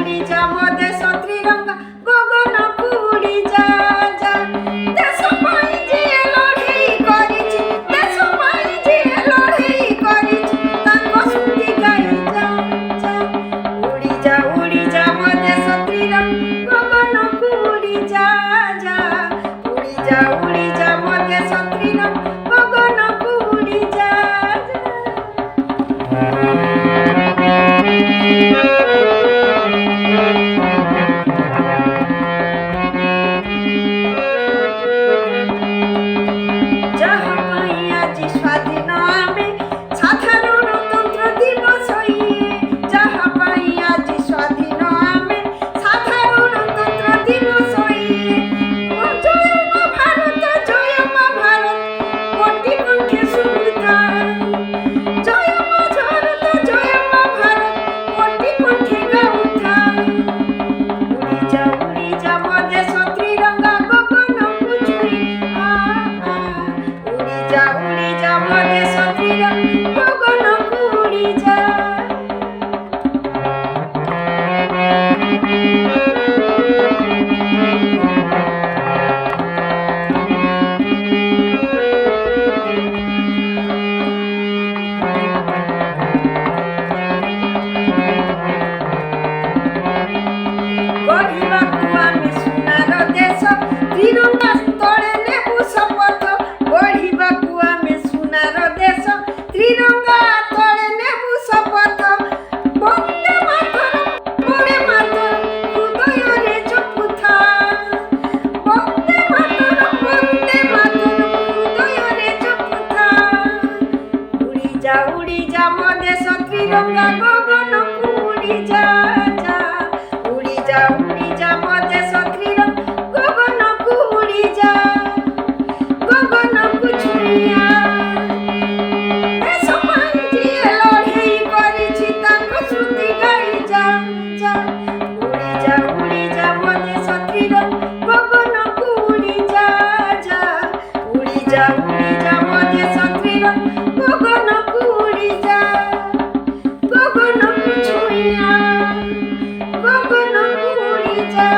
उडी जा मदेश त्रिरंगा गगनकु उडी जा जा देश पाई जिए लढेई करिछि देश पाई जिए लढेई करिछि ताको सुती गाई जा जा उडी जा मदेश त्रिरंगा गगनकु उडी जा जा उडी जा मदेश त्रिरंगा गगनकु उडी जा যাহা পাই আজি স্বাধীন আমি সাধারণতন্ত্র দিবস যাহা পাই আজি স্বাধীন আমি সাধারণতন্ত্র দিবস জয় মা ভারত কোটি কণ্ঠে সুবিধা জয় মা ভারত কোটি কণ্ঠে গাউথা উড়ি যা মদেশ ত্রিরঙ্গা গগনকু ছুঁই উড়ি যা মদেশ ত্রিরঙ্গা গগনকু উড়ি যা গড়িବାକୁ ଆମେ ସୁନାର ଦେଶ ତ୍ରିରଙ୍ଗା ତଳେ ନେବୁ ଶପଥ ଗଢ଼ିବାକୁ ଆମେ ସୁନାର ଦେଶ ତ୍ରିରଙ୍ଗା ତଳେ ନେବୁ ଶପଥ ବନ୍ଦେ ମାତରମ୍ ହୃଦୟରେ ଜପୁଥା ବନ୍ଦେ ମାତରମ୍ ହୃଦୟରେ ଜପୁଥା ଉଡ଼ି ଯା ମଦେଶ ତ୍ରିରଙ୍ଗା ଗଗନକୁ ଉଡ଼ି ଯା ଯା উড়ি যা মদেশ ত্রিরঙ্গা গগনকু উড়ি যা গগনকু ছুঁইয়া দেশ পাই জিয়ে লড়েই করিছি তাঙ্কো শ্রুতি গাই যা যা উড়ি যা মদেশ ত্রিরঙ্গা গগনকু উড়ি যা যা উড়ি যা মদেশ ত্রিরঙ্গা গগনকু উড়ি যা গগনকু ছুঁইয়া গগনকু উড়ি যা